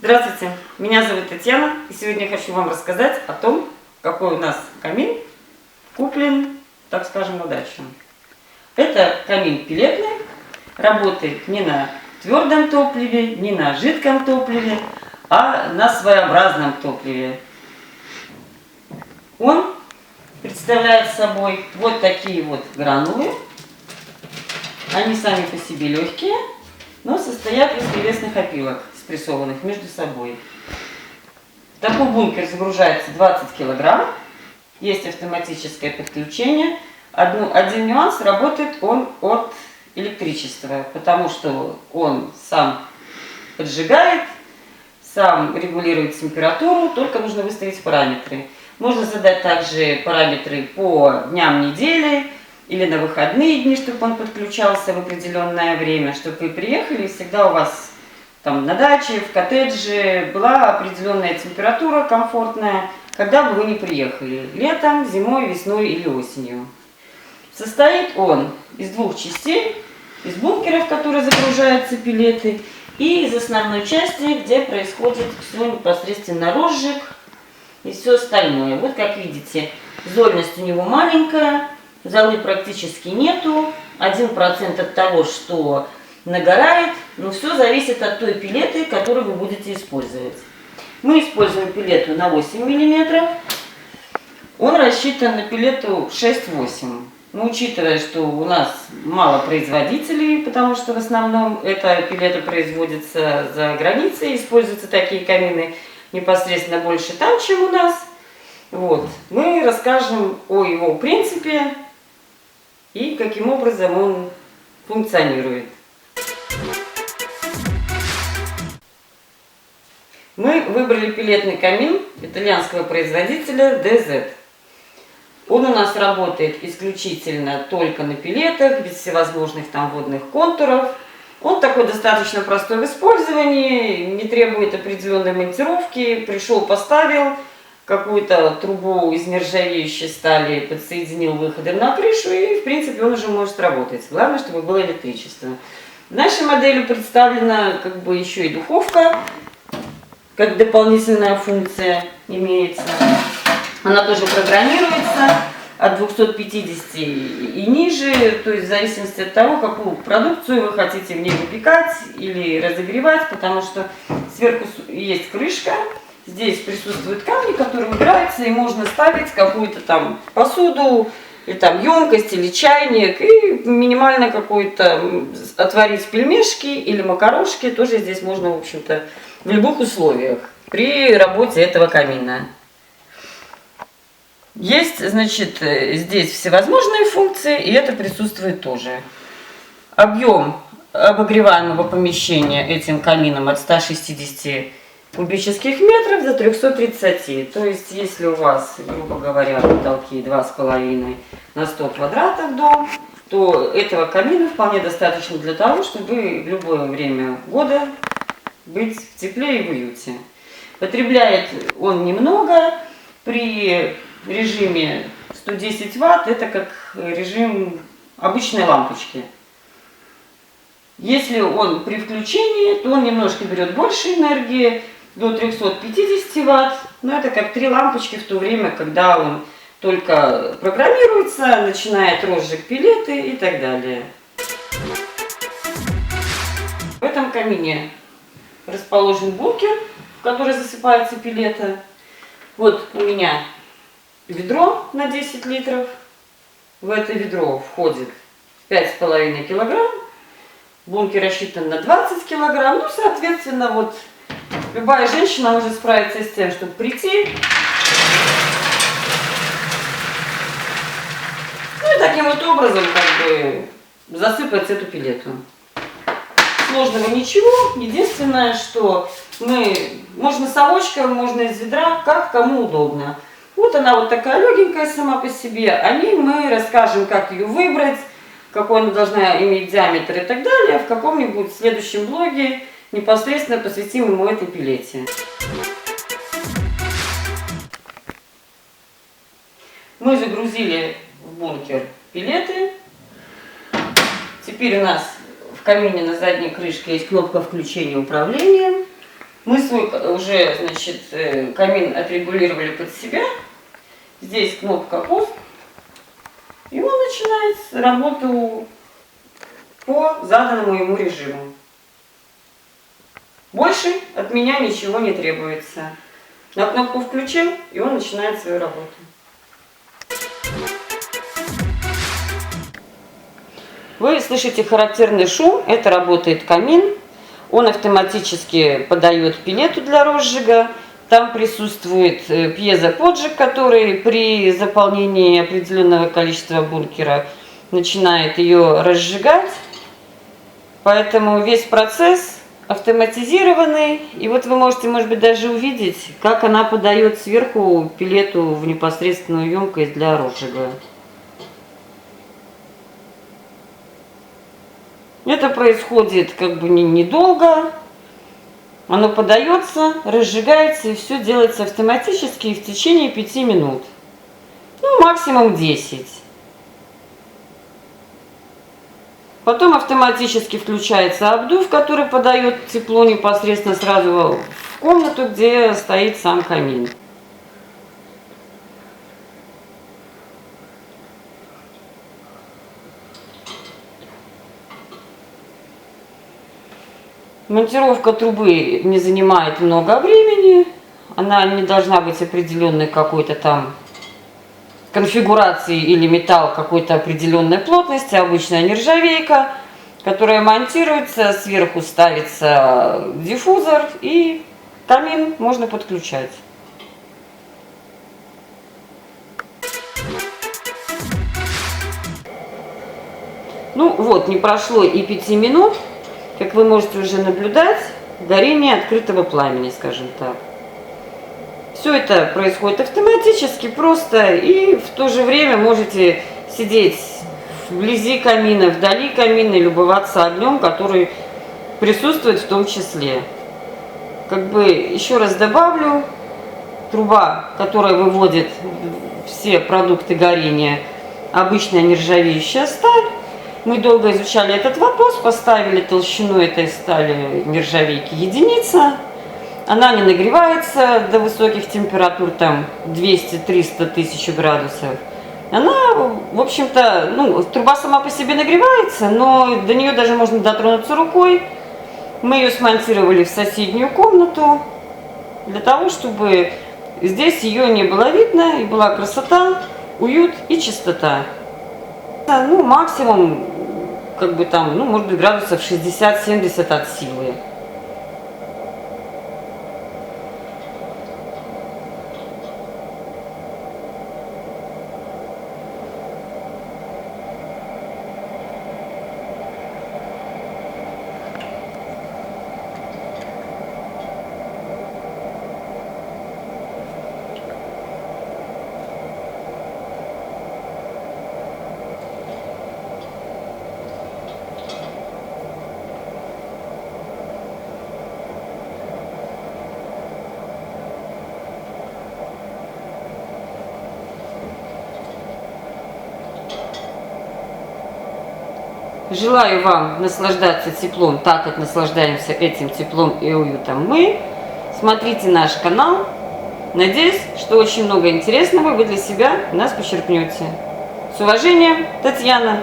Здравствуйте, меня зовут Татьяна, и сегодня я хочу вам рассказать о том, какой у нас камин куплен, так скажем, удачно. Это камин пеллетный, работает не на твердом топливе, не на жидком топливе, а на своеобразном топливе. Он представляет собой вот такие вот гранулы. Они сами по себе легкие, но состоят из древесных опилок, спрессованных между собой. В такой бункер загружается 20 килограмм. Есть автоматическое подключение. Один нюанс, работает он от электричества, потому что он сам поджигает, сам регулирует температуру, только нужно выставить параметры. Можно задать также параметры по дням недели или на выходные дни, чтобы он подключался в определенное время, чтобы вы приехали, и всегда у вас там на даче, в коттедже была определенная температура комфортная, когда бы вы ни приехали, летом, зимой, весной или осенью. Состоит он из двух частей, из бункера, в который загружаются пеллеты, и из основной части, где происходит все непосредственно розжиг и все остальное. Вот как видите, зольность у него маленькая, золы практически нету, 1% от того, что нагорает, но все зависит от той пеллеты, которую вы будете использовать. Мы используем пеллету на 8 мм, он рассчитан на пеллету 6-8. Но учитывая, что у нас мало производителей, потому что в основном эта пеллета производится за границей, используются такие камины непосредственно больше там, чем у нас. Вот. Мы расскажем о его принципе и каким образом он функционирует. Мы выбрали пеллетный камин итальянского производителя DZ. Он у нас работает исключительно только на пеллетах, без всевозможных там водных контуров. Он такой достаточно простой в использовании, не требует определенной монтировки. Пришел, поставил какую-то трубу из нержавеющей стали, подсоединил выходом на крышу, и в принципе он уже может работать. Главное, чтобы было электричество. В нашей модели представлена как бы еще и духовка, как дополнительная функция имеется. Она тоже программируется от 250 и ниже, то есть в зависимости от того, какую продукцию вы хотите в ней выпекать или разогревать, потому что сверху есть крышка, здесь присутствуют камни, которые убираются, и можно ставить какую-то там посуду, или там емкость, или чайник, и минимально какой-то отварить пельмешки или макарошки, тоже здесь можно, в общем-то, в любых условиях при работе этого камина. Есть, значит, здесь всевозможные функции, и это присутствует тоже. Объем обогреваемого помещения этим камином от 160 кубических метров до 330. То есть, если у вас, грубо говоря, потолки 2,5 на 100 квадратов дом, то этого камина вполне достаточно для того, чтобы в любое время года быть в тепле и в уюте. Потребляет он немного, при режиме 110 Вт это как режим обычной лампочки. Если он при включении, то он немножко берет больше энергии, до 350 Вт, но это как 3 лампочки в то время, когда он только программируется, начинает розжиг пеллеты и так далее. В этом камине расположен бункер, в который засыпается пеллета. Вот у меня ведро на 10 литров. В это ведро входит 5,5 килограмм. Бункер рассчитан на 20 килограмм. Ну, соответственно, вот любая женщина может справиться с тем, чтобы прийти. Ну и таким вот образом как бы засыпать эту пеллету. Сложного ничего. Единственное, что можно совочком, можно из ведра, как кому удобно. Вот она вот такая легенькая сама по себе. О ней мы расскажем, как ее выбрать, какой она должна иметь диаметр и так далее. В каком-нибудь следующем блоге непосредственно посвятим ему этой пеллете. Мы загрузили в бункер пеллеты. Теперь у нас в камине на задней крышке есть кнопка включения управления. Мы свой уже, значит, камин отрегулировали под себя. Здесь кнопка пуск. И он начинает работу по заданному ему режиму. Больше от меня ничего не требуется. На кнопку включил, и он начинает свою работу. Вы слышите характерный шум, это работает камин. Он автоматически подает пилету для розжига. Там присутствует пьезоподжиг, который при заполнении определенного количества бункера начинает ее разжигать. Поэтому весь процесс автоматизированный. И вот вы можете, может быть, даже увидеть, как она подает сверху пилету в непосредственную емкость для розжига. Это происходит как бы недолго. Оно подается, разжигается, и все делается автоматически в течение 5 минут. Ну, максимум 10. Потом автоматически включается обдув, который подает тепло непосредственно сразу в комнату, где стоит сам камин. Монтировка трубы не занимает много времени. Она не должна быть определенной какой-то там конфигурации или металл какой-то определенной плотности. Обычная нержавейка, которая монтируется, сверху ставится диффузор и камин можно подключать. Ну вот, не прошло и 5 минут. Как вы можете уже наблюдать, горение открытого пламени, скажем так. Все это происходит автоматически, просто, и в то же время можете сидеть вблизи камина, вдали камина и любоваться огнем, который присутствует в том числе. Как бы еще раз добавлю, труба, которая выводит все продукты горения, обычная нержавеющая сталь. Мы долго изучали этот вопрос, поставили толщину этой стали нержавейки единица. Она не нагревается до высоких температур, там 200-300 тысяч градусов. Она, в общем-то, ну, труба сама по себе нагревается, но до нее даже можно дотронуться рукой. Мы ее смонтировали в соседнюю комнату, для того, чтобы здесь ее не было видно, и была красота, уют и чистота. Ну, максимум, как бы там, ну, может быть, градусов 60-70 от силы. Желаю вам наслаждаться теплом, так как наслаждаемся этим теплом и уютом мы. Смотрите наш канал. Надеюсь, что очень много интересного вы для себя у нас почерпнете. С уважением, Татьяна.